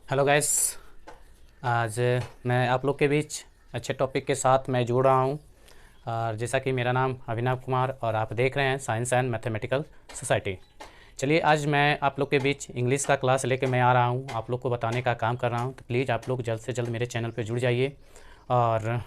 Hello guys. आज मैं आप लोग के बीच अच्छे टॉपिक के साथ मैं जुड़ रहा हूँ। और जैसा कि मेरा नाम अभिनव कुमार और आप देख रहे हैं साइंस एंड मैथमेटिकल सोसाइटी। चलिए आज मैं आप लोग के बीच इंग्लिश का क्लास लेके मैं आ रहा हूँ, आप लोग को बताने का काम कर रहा हूँ। तो प्लीज़ आप लोग जल्द से जल्द मेरे चैनल पे जुड़ जाइए और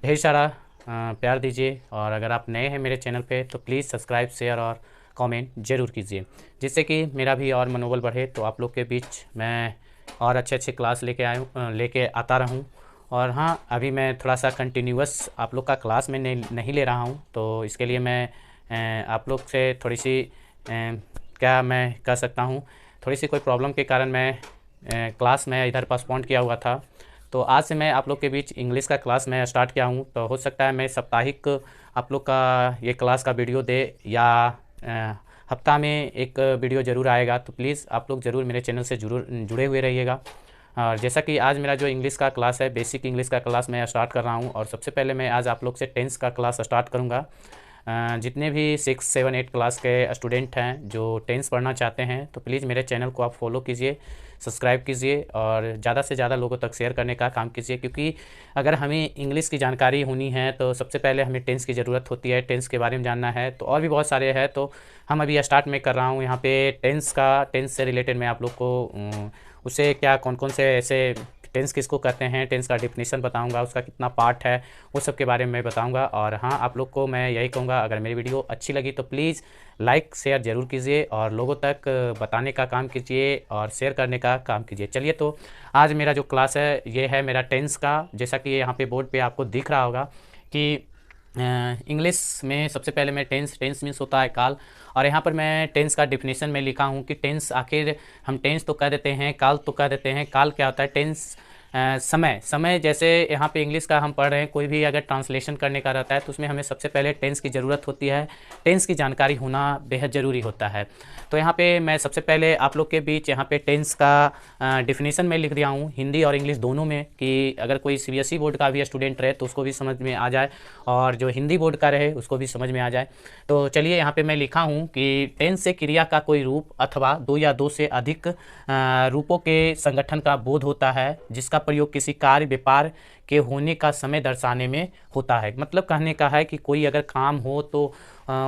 ढेर सारा प्यार दीजिए। और अगर आप नए हैं मेरे चैनल पे तो प्लीज़ सब्सक्राइब, शेयर और कमेंट ज़रूर कीजिए, जिससे कि मेरा भी और मनोबल बढ़े। तो आप लोग के बीच मैं और अच्छे अच्छे क्लास लेके आता रहूँ। और हाँ, अभी मैं थोड़ा सा कंटिन्यूअस आप लोग का क्लास में नहीं ले रहा हूँ, तो इसके लिए मैं आप लोग से थोड़ी सी क्या मैं कह सकता हूँ, थोड़ी सी कोई प्रॉब्लम के कारण मैं क्लास में इधर पोस्टपोन किया हुआ था। तो आज से मैं आप लोग के बीच इंग्लिश का क्लास मैं स्टार्ट किया हूँ। तो हो सकता है मैं साप्ताहिक आप लोग का ये क्लास का वीडियो दे, या हफ्ता में एक वीडियो ज़रूर आएगा। तो प्लीज़ आप लोग ज़रूर मेरे चैनल से जरूर जुड़े हुए रहिएगा। और जैसा कि आज मेरा जो इंग्लिश का क्लास है, बेसिक इंग्लिश का क्लास मैं स्टार्ट कर रहा हूँ। और सबसे पहले मैं आज आप लोग से टेंस का क्लास स्टार्ट करूँगा। जितने भी 6, 7, 8 क्लास के स्टूडेंट हैं जो टेंस पढ़ना चाहते हैं, तो प्लीज़ मेरे चैनल को आप फॉलो कीजिए, सब्सक्राइब कीजिए और ज़्यादा से ज़्यादा लोगों तक शेयर करने का काम कीजिए। क्योंकि अगर हमें इंग्लिश की जानकारी होनी है तो सबसे पहले हमें टेंस की ज़रूरत होती है, टेंस के बारे में जानना है। तो और भी बहुत सारे हैं, तो हम अभी स्टार्ट में कर रहा हूँ यहाँ पे टेंस से रिलेटेड मैं आप लोग को उसे क्या कौन कौन से ऐसे टेंस किसको कहते हैं, टेंस का डिफिनीशन बताऊंगा, उसका कितना पार्ट है, वो सब के बारे में मैं बताऊंगा। और हाँ, आप लोग को मैं यही कहूँगा, अगर मेरी वीडियो अच्छी लगी तो प्लीज़ लाइक शेयर ज़रूर कीजिए और लोगों तक बताने का काम कीजिए और शेयर करने का काम कीजिए। चलिए, तो आज मेरा जो क्लास है ये है मेरा टेंस का। जैसा कि यहाँ पे बोर्ड पे आपको दिख रहा होगा कि इंग्लिश में सबसे पहले मैं टेंस मीन्स होता है काल। और यहाँ पर मैं टेंस का डिफिनीशन में लिखा हूँ कि टेंस, आखिर हम टेंस तो कह देते हैं, काल तो कह देते हैं। काल क्या होता है? टेंस समय। जैसे यहाँ पे इंग्लिश का हम पढ़ रहे हैं, कोई भी अगर ट्रांसलेशन करने का रहता है तो उसमें हमें सबसे पहले टेंस की ज़रूरत होती है। टेंस की जानकारी होना बेहद ज़रूरी होता है। तो यहाँ पे मैं सबसे पहले आप लोग के बीच यहाँ पे टेंस का डिफिनीशन में लिख दिया हूँ, हिंदी और इंग्लिश दोनों में, कि अगर कोई सीबीएसई बोर्ड का भी स्टूडेंट रहे तो उसको भी समझ में आ जाए और जो हिंदी बोर्ड का रहे उसको भी समझ में आ जाए। तो चलिए, यहाँ पे मैं लिखा हूँ कि टेंस से क्रिया का कोई रूप अथवा दो या दो से अधिक रूपों के संगठन का बोध होता है, जिसका प्रयोग किसी कार्य व्यापार के होने का समय दर्शाने में होता है। मतलब कहने का है कि कोई अगर काम हो तो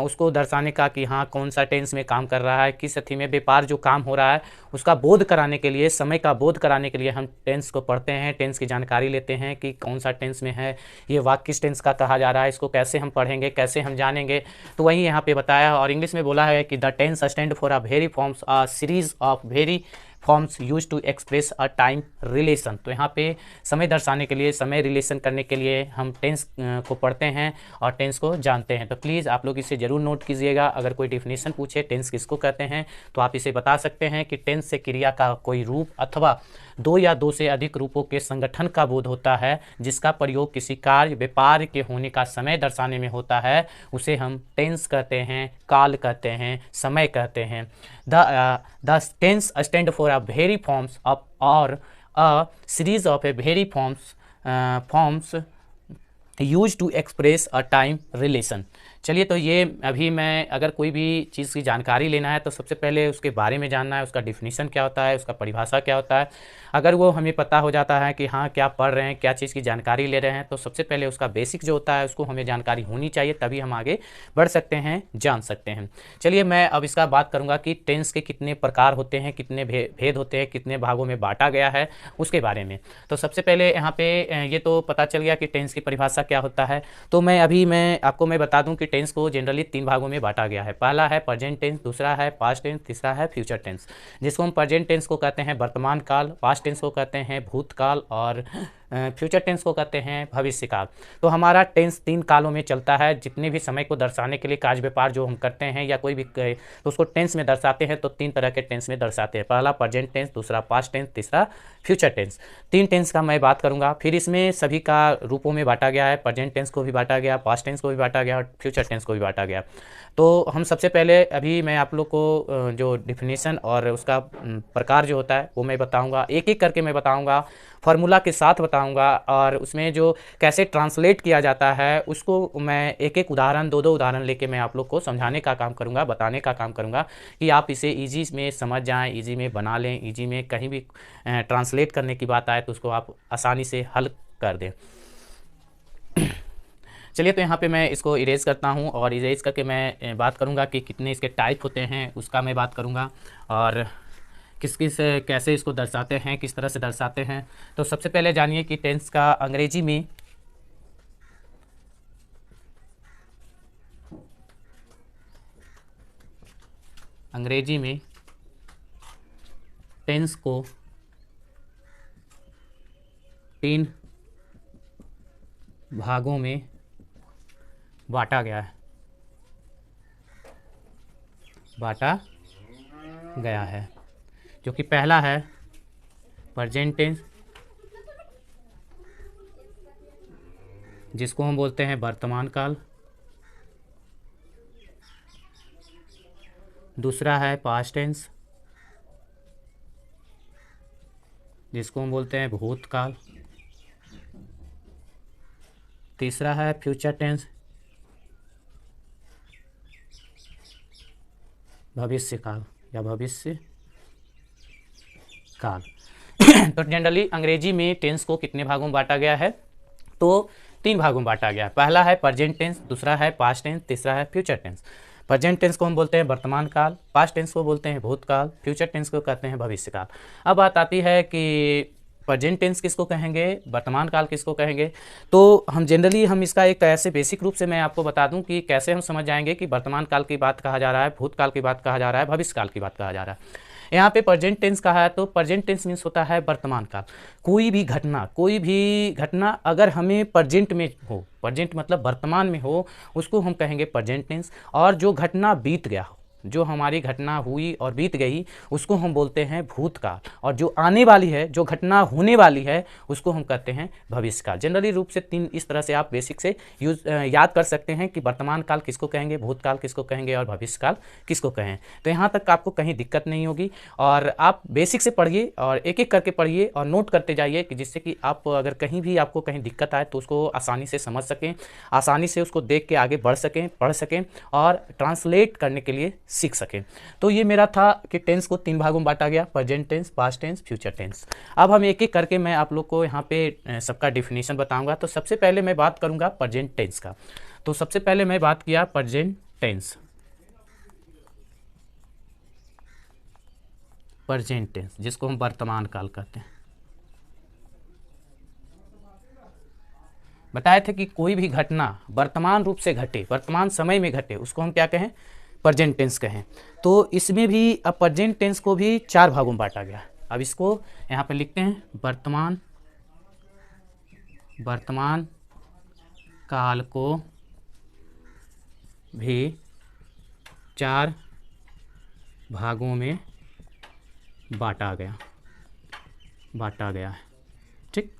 उसको दर्शाने का कि हाँ कौन सा टेंस में काम कर रहा है, किस स्थिति में व्यापार जो काम हो रहा है उसका बोध कराने के लिए, समय का बोध कराने के लिए हम टेंस को पढ़ते हैं, टेंस की जानकारी लेते हैं कि कौन सा टेंस में है, ये वाक्य किस टेंस का कहा जा रहा है, इसको कैसे हम पढ़ेंगे, कैसे हम जानेंगे। तो वही यहाँ पे बताया। और इंग्लिश में बोला है कि the tense stand for a verb forms a series of verb forms use to express a time relation. तो यहाँ पे समय दर्शाने के लिए, समय रिलेशन करने के लिए हम टेंस को पढ़ते हैं और टेंस को जानते हैं। तो प्लीज़ आप लोग इसे ज़रूर नोट कीजिएगा। अगर कोई डिफिनीशन पूछे टेंस किसको कहते हैं तो आप इसे बता सकते हैं कि टेंस से क्रिया का कोई रूप अथवा दो या दो से अधिक रूपों के संगठन का बोध होता है, जिसका प्रयोग किसी कार्य व्यापार के होने का समय दर्शाने में होता है, उसे हम टेंस कहते हैं, काल कहते हैं, समय कहते हैं। The tense stand for a verb forms of और a series of a verb forms use to express a time relation. चलिए, तो ये अभी मैं अगर कोई भी चीज़ की जानकारी लेना है तो सबसे पहले उसके बारे में जानना है, उसका डिफिनीशन क्या होता है, उसका परिभाषा क्या होता है। अगर वो हमें पता हो जाता है कि हाँ क्या पढ़ रहे हैं, क्या चीज़ की जानकारी ले रहे हैं, तो सबसे पहले उसका बेसिक जो होता है उसको हमें जानकारी होनी चाहिए, तभी हम आगे बढ़ सकते हैं, जान सकते हैं। चलिए, मैं अब इसका बात करूँगा कि टेंस के कितने प्रकार होते हैं, कितने भेद होते हैं, कितने भागों में बांटा गया है, उसके बारे में। तो सबसे पहले यहाँ पे ये तो पता चल गया कि टेंस की परिभाषा क्या होता है। तो मैं आपको बता दूं कि टेंस को जनरली 3 भागों में बांटा गया है। पहला है प्रेजेंट टेंस, दूसरा है पास्ट टेंस, तीसरा है फ्यूचर टेंस। जिसको हम प्रेजेंट टेंस को कहते हैं वर्तमान काल, पास्ट टेंस को कहते हैं भूतकाल और फ्यूचर टेंस को कहते हैं भविष्य काल। तो हमारा टेंस 3 कालों में चलता है। जितने भी समय को दर्शाने के लिए कार्य व्यापार जो हम करते हैं या कोई भी तो उसको टेंस में दर्शाते हैं, तो 3 तरह के टेंस में दर्शाते हैं। पहला प्रेजेंट टेंस, दूसरा पास्ट टेंस, तीसरा फ्यूचर टेंस। 3 टेंस का मैं बात करूंगा। फिर इसमें सभी का रूपों में बांटा गया है, प्रेजेंट टेंस को भी बांटा गया, पास्ट टेंस को भी बांटा गया और फ्यूचर टेंस को भी बांटा गया। तो हम सबसे पहले अभी मैं आप लोग को जो डिफिनीशन और उसका प्रकार जो होता है वो मैं बताऊंगा, एक एक करके मैं बताऊंगा, फार्मूला के साथ बताऊंगा बताऊंगा, और उसमें जो कैसे ट्रांसलेट किया जाता है उसको मैं एक एक उदाहरण, दो दो उदाहरण लेके मैं आप लोग को समझाने का काम करूंगा, बताने का काम करूंगा कि आप इसे ईजी में समझ जाएं, ईजी में बना लें, ईजी में कहीं भी ट्रांसलेट करने की बात आए तो उसको आप आसानी से हल कर दें। चलिए, तो यहाँ पे मैं इसको इरेज करता हूँ, और इरेज करके मैं बात करूँगा कि कितने इसके टाइप होते हैं उसका मैं बात करूँगा, और किस किस कैसे इसको दर्शाते हैं, किस तरह से दर्शाते हैं। तो सबसे पहले जानिए कि टेंस का अंग्रेजी में टेंस को 3 भागों में बांटा गया है, जो कि पहला है प्रेजेंट टेंस, जिसको हम बोलते हैं वर्तमान काल। दूसरा है पास्ट टेंस, जिसको हम बोलते हैं भूतकाल। तीसरा है फ्यूचर टेंस, भविष्य काल या भविष्य काल। तो जनरली अंग्रेजी में टेंस को कितने भागों में बांटा गया है? तो 3 भागों में बांटा गया है। पहला है प्रेजेंट टेंस, दूसरा है पास्ट टेंस, तीसरा है फ्यूचर टेंस। प्रेजेंट टेंस को हम बोलते हैं वर्तमान काल, पास्ट टेंस को बोलते हैं भूतकाल, फ्यूचर टेंस को कहते हैं भविष्य काल। अब बात आती है कि प्रेजेंट टेंस किसको कहेंगे, वर्तमान काल किसको कहेंगे। तो हम जनरली इसका एक ऐसे बेसिक रूप से मैं आपको बता दूं कि कैसे हम समझ जाएंगे कि वर्तमान काल की बात कहा जा रहा है, भूतकाल की बात कहा जा रहा है, भविष्य काल की बात कहा जा रहा है। यहाँ पे प्रेजेंट टेंस कहा है, तो प्रेजेंट टेंस मीन्स होता है वर्तमान काल। कोई भी घटना अगर हमें प्रेजेंट में हो, प्रेजेंट मतलब वर्तमान में हो, उसको हम कहेंगे प्रेजेंट टेंस। और जो घटना बीत गया हो, जो हमारी घटना हुई और बीत गई, उसको हम बोलते हैं भूतकाल। और जो आने वाली है, जो घटना होने वाली है, उसको हम कहते हैं भविष्यकाल। जनरली रूप से 3 इस तरह से आप बेसिक से याद कर सकते हैं कि वर्तमान काल किसको कहेंगे, भूतकाल किसको कहेंगे और भविष्यकाल किसको कहें। तो यहाँ तक आपको कहीं दिक्कत नहीं होगी, और आप बेसिक से पढ़िए और एक एक करके पढ़िए और नोट करते जाइए, कि जिससे कि आप अगर कहीं भी आपको कहीं दिक्कत आए तो उसको आसानी से समझ सकें, आसानी से उसको देख के आगे बढ़ सकें, पढ़ सकें और ट्रांसलेट करने के लिए सीख सकें। तो ये मेरा था कि टेंस को 3 भागों में बांटा गया, present tense, past tense, future tense. अब हम एक एक करके मैं आप लोग को यहाँ पे सबका डिफिनीशन बताऊंगा। तो सबसे पहले मैं बात करूंगा प्रेजेंट टेंस का। तो सबसे पहले मैं बात किया प्रेजेंट टेंस। प्रेजेंट टेंस जिसको हम वर्तमान काल कहते हैं। बताए थे कि कोई भी घटना वर्तमान रूप से घटे, वर्तमान समय में घटे, उसको हम क्या कहें, प्रेजेंट टेंस कहें। तो इसमें भी अब प्रेजेंट टेंस को भी 4 भागों में बांटा गया। अब इसको यहाँ पे लिखते हैं, वर्तमान काल को भी 4 भागों में बांटा गया है। ठीक।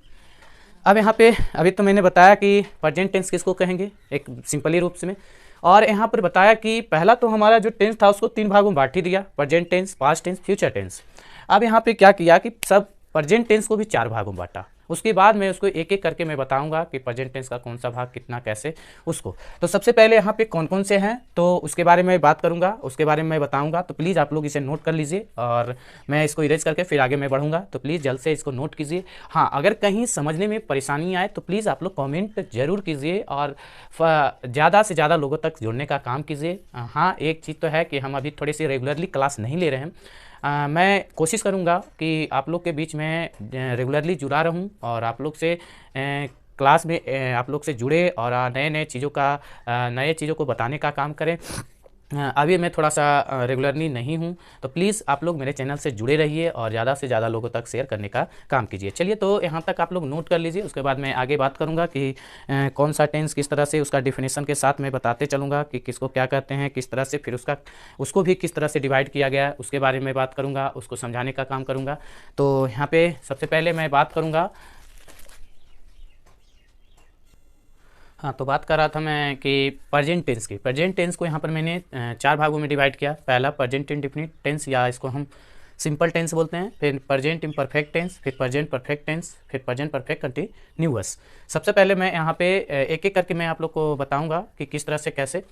अब यहाँ पे अभी तो मैंने बताया कि प्रेजेंट टेंस किसको कहेंगे एक सिंपली रूप से में, और यहाँ पर बताया कि पहला तो हमारा जो टेंस था उसको 3 भागों में बांट ही दिया, present tense, past tense, future tense. अब यहाँ पे क्या किया कि सब प्रेजेंट टेंस को भी 4 भागों में बांटा। उसके बाद मैं उसको एक एक करके मैं बताऊंगा कि प्रेजेंट टेंस का कौन सा भाग कितना कैसे उसको। तो सबसे पहले यहाँ पे कौन कौन से हैं तो उसके बारे में बात करूंगा, उसके बारे में मैं बताऊंगा। तो प्लीज़ आप लोग इसे नोट कर लीजिए, और मैं इसको इरेज करके फिर आगे मैं बढ़ूंगा। तो प्लीज़ जल्द से इसको नोट कीजिए। हाँ, अगर कहीं समझने में परेशानी आए तो प्लीज़ आप लोग कॉमेंट जरूर कीजिए, और ज़्यादा से ज़्यादा लोगों तक जुड़ने का काम कीजिए। हाँ, एक चीज़ तो है कि हम अभी थोड़ी सी रेगुलरली क्लास नहीं ले रहे हैं। मैं कोशिश करूंगा कि आप लोग के बीच में रेगुलरली जुड़ा रहूं, और आप लोग से क्लास में आप लोग से जुड़े और नए चीज़ों को बताने का काम करें। अभी मैं थोड़ा सा रेगुलरली नहीं हूं, तो प्लीज़ आप लोग मेरे चैनल से जुड़े रहिए और ज़्यादा से ज़्यादा लोगों तक शेयर करने का काम कीजिए। चलिए, तो यहाँ तक आप लोग नोट कर लीजिए। उसके बाद मैं आगे बात करूँगा कि कौन सा टेंस किस तरह से, उसका डिफिनेशन के साथ मैं बताते चलूँगा कि किसको क्या कहते हैं, किस तरह से, फिर उसको भी किस तरह से डिवाइड किया गया है उसके बारे में बात करूँगा, उसको समझाने का काम करूँगा। तो यहाँ पर सबसे पहले मैं बात करूँगा, हाँ, तो बात कर रहा था मैं कि प्रेजेंट टेंस की। प्रेजेंट टेंस को यहाँ पर मैंने 4 भागों में डिवाइड किया। पहला प्रेजेंट इंडेफिनिट टेंस, या इसको हम सिंपल टेंस बोलते हैं, फिर प्रेजेंट इम्परफेक्ट टेंस, फिर प्रेजेंट परफेक्ट टेंस, फिर प्रेजेंट परफेक्ट कंटिन्यूअस। सबसे पहले मैं यहाँ पे एक एक करके मैं आप लोग को बताऊंगा कि किस तरह से कैसे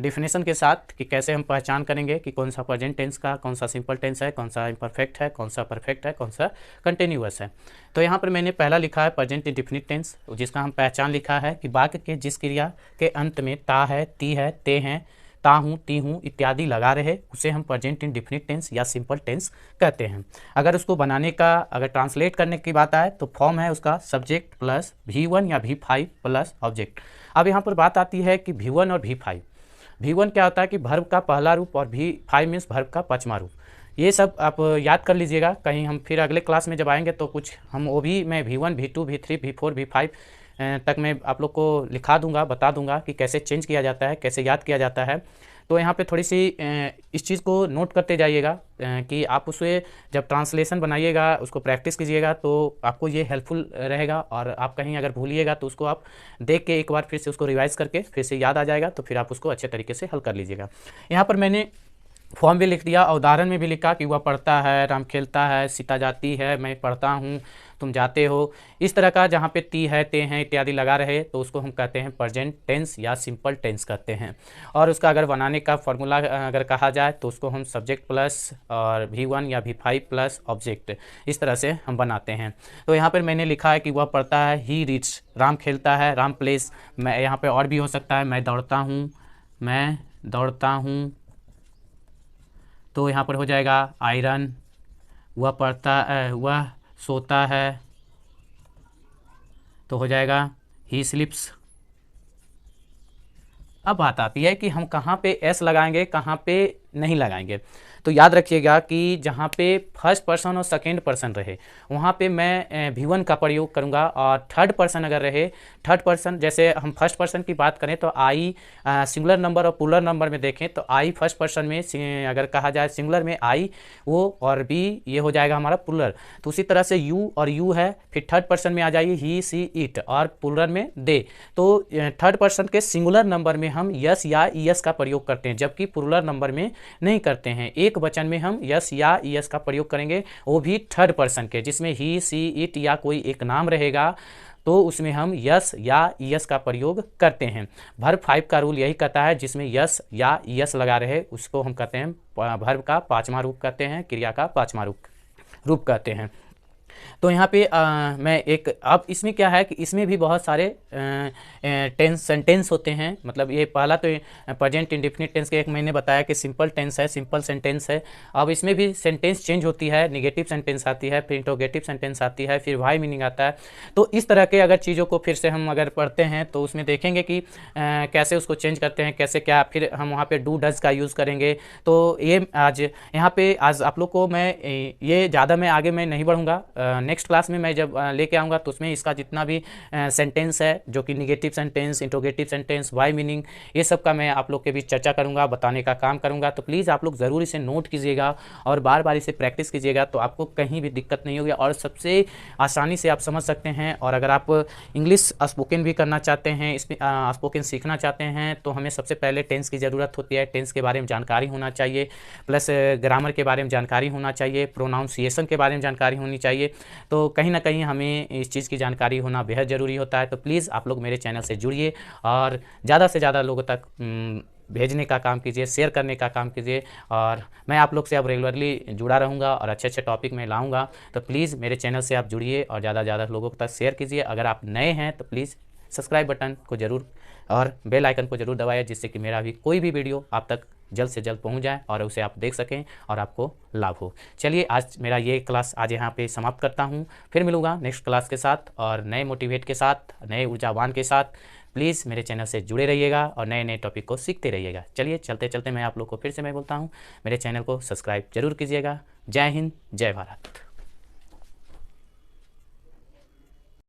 डिफिनेशन के साथ कि कैसे हम पहचान करेंगे कि कौन सा प्रेजेंट टेंस का, कौन सा सिंपल टेंस है, कौन सा इम्परफेक्ट है, कौन सा परफेक्ट है, कौन सा कंटिन्यूअस है। तो यहाँ पर मैंने पहला लिखा है प्रेजेंट इंडेफिनिट टेंस, जिसका हम पहचान लिखा है कि वाक्य के जिस क्रिया के अंत में ता है, ती है, ते हैं, ता हूँ, ती हूँ इत्यादि लगा रहे उसे हम प्रेजेंट इंडेफिनिट टेंस या सिंपल टेंस कहते हैं। अगर उसको बनाने का, अगर ट्रांसलेट करने की बात आए तो फॉर्म है उसका सब्जेक्ट प्लस V1 या V5 प्लस ऑब्जेक्ट। अब यहाँ पर बात आती है कि V1 और V5। V1 क्या होता है कि वर्ब का पहला रूप और V5 मीन्स वर्ब का पांचवा रूप। ये सब आप याद कर लीजिएगा, कहीं हम फिर अगले क्लास में जब आएंगे तो कुछ हम वो भी मैं V1, V2, V3, V4, V5 तक मैं आप लोग को लिखा दूंगा, बता दूंगा कि कैसे चेंज किया जाता है, कैसे याद किया जाता है। तो यहाँ पे थोड़ी सी इस चीज़ को नोट करते जाइएगा कि आप उसे जब ट्रांसलेशन बनाइएगा, उसको प्रैक्टिस कीजिएगा तो आपको ये हेल्पफुल रहेगा। और आप कहीं अगर भूलिएगा तो उसको आप देख के एक बार फिर से उसको रिवाइज करके फिर से याद आ जाएगा, तो फिर आप उसको अच्छे तरीके से हल कर लीजिएगा। यहाँ पर मैंने फॉर्म भी लिख दिया, उदाहरण में भी लिखा कि वह पढ़ता है, राम खेलता है, सीता जाती है, मैं पढ़ता हूँ, तुम जाते हो। इस तरह का जहाँ पे ती है, ते हैं इत्यादि लगा रहे तो उसको हम कहते हैं प्रेजेंट टेंस या सिंपल टेंस कहते हैं। और उसका अगर बनाने का फॉर्मूला अगर कहा जाए तो उसको हम सब्जेक्ट प्लस और V1 या V5 प्लस ऑब्जेक्ट, इस तरह से हम बनाते हैं। तो यहाँ पर मैंने लिखा है कि वह पढ़ता है, ही रीड्स, राम खेलता है, राम प्लेस। मैं यहाँ पर और भी हो सकता है, मैं दौड़ता हूँ, मैं दौड़ता हूँ, तो यहाँ पर हो जाएगा आयरन। वह वह सोता है, तो हो जाएगा ही स्लिप्स। अब बात आती है कि हम कहाँ पे एस लगाएंगे, कहाँ पे नहीं लगाएंगे। तो याद रखिएगा कि जहाँ पे फर्स्ट पर्सन और सेकेंड पर्सन रहे वहाँ पे मैं V1 का प्रयोग करूँगा, और थर्ड पर्सन अगर रहे, थर्ड पर्सन जैसे हम फर्स्ट पर्सन की बात करें तो आई सिंगुलर नंबर और प्लूरल नंबर में देखें तो आई फर्स्ट पर्सन में अगर कहा जाए सिंगुलर में आई वो, और बी ये हो जाएगा हमारा प्लूरल। तो उसी तरह से यू और यू है, फिर थर्ड पर्सन में आ जाइए ही, सी, इट, और प्लूरल में दे। तो थर्ड पर्सन के सिंगुलर नंबर में हम यस या ईएस का प्रयोग करते हैं, जबकि प्लूरल नंबर में नहीं करते हैं। एक वचन में हम यस या ईएस का प्रयोग करेंगे, वो भी थर्ड पर्सन के, जिसमें ही, सी, इट या कोई एक नाम रहेगा तो उसमें हम यस या ईएस का प्रयोग करते हैं। वर्ब 5 का रूल यही कहता है, जिसमें यस या ईएस लगा रहे उसको हम कहते हैं वर्ब का पांचवा रूप कहते हैं, क्रिया का पांचवा रूप कहते हैं। तो यहाँ पे मैं एक, अब इसमें क्या है कि इसमें भी बहुत सारे टेंस सेंटेंस होते हैं। मतलब ये पहला तो प्रेजेंट इंडेफिनिट टेंस के एक मैंने बताया कि सिंपल टेंस है, सिंपल सेंटेंस है। अब इसमें भी सेंटेंस चेंज होती है, निगेटिव सेंटेंस आती है, फिर इंटरोगेटिव सेंटेंस आती है, फिर वाई मीनिंग आता है। तो इस तरह के अगर चीज़ों को फिर से हम अगर पढ़ते हैं तो उसमें देखेंगे कि कैसे उसको चेंज करते हैं, कैसे क्या, फिर हम वहाँ पे डू डज का यूज़ करेंगे। तो ये आज यहाँ पे आज आप लोग को मैं ये ज़्यादा मैं आगे मैं नहीं बढ़ूँगा, नेक्स्ट क्लास में मैं जब लेके आऊँगा तो उसमें इसका जितना भी सेंटेंस है जो कि negative sentence, interrogative sentence, why meaning, ये सब का मैं आप लोग के बीच चर्चा करूँगा, बताने का काम करूँगा। तो प्लीज़ आप लोग ज़रूर इसे नोट कीजिएगा और बार बार इसे प्रैक्टिस कीजिएगा, तो आपको कहीं भी दिक्कत नहीं होगी और सबसे आसानी से आप समझ सकते हैं। और अगर आप इंग्लिश स्पोकन भी करना चाहते हैं, स्पोकन सीखना चाहते हैं, तो हमें सबसे पहले टेंस की ज़रूरत होती है। टेंस के बारे में जानकारी होना चाहिए, प्लस ग्रामर के बारे में जानकारी होना चाहिए, प्रोनाउंसिएशन के बारे में जानकारी होनी चाहिए। तो कहीं ना कहीं हमें इस चीज़ की जानकारी होना बेहद ज़रूरी होता है। तो प्लीज़ आप लोग मेरे चैनल से जुड़िए और ज़्यादा से ज़्यादा लोगों तक भेजने का काम कीजिए, शेयर करने का काम कीजिए। और मैं आप लोग से अब रेगुलरली जुड़ा रहूँगा और अच्छे अच्छे टॉपिक में लाऊँगा। तो प्लीज़ मेरे चैनल से आप जुड़िए और ज़्यादा से ज़्यादा लोगों तक शेयर कीजिए। अगर आप नए हैं तो प्लीज़ सब्सक्राइब बटन को ज़रूर और बेल आइकन को ज़रूर दबाइए, जिससे कि मेरा भी कोई भी वीडियो आप तक जल्द से जल्द पहुंच जाए और उसे आप देख सकें और आपको लाभ हो। चलिए आज मेरा ये क्लास आज यहाँ पे समाप्त करता हूँ, फिर मिलूँगा नेक्स्ट क्लास के साथ और नए मोटिवेट के साथ, नए ऊर्जावान के साथ। प्लीज़ मेरे चैनल से जुड़े रहिएगा और नए नए टॉपिक को सीखते रहिएगा। चलिए चलते चलते मैं आप लोग को फिर से मैं बोलता हूँ, मेरे चैनल को सब्सक्राइब जरूर कीजिएगा। जय हिंद, जय भारत।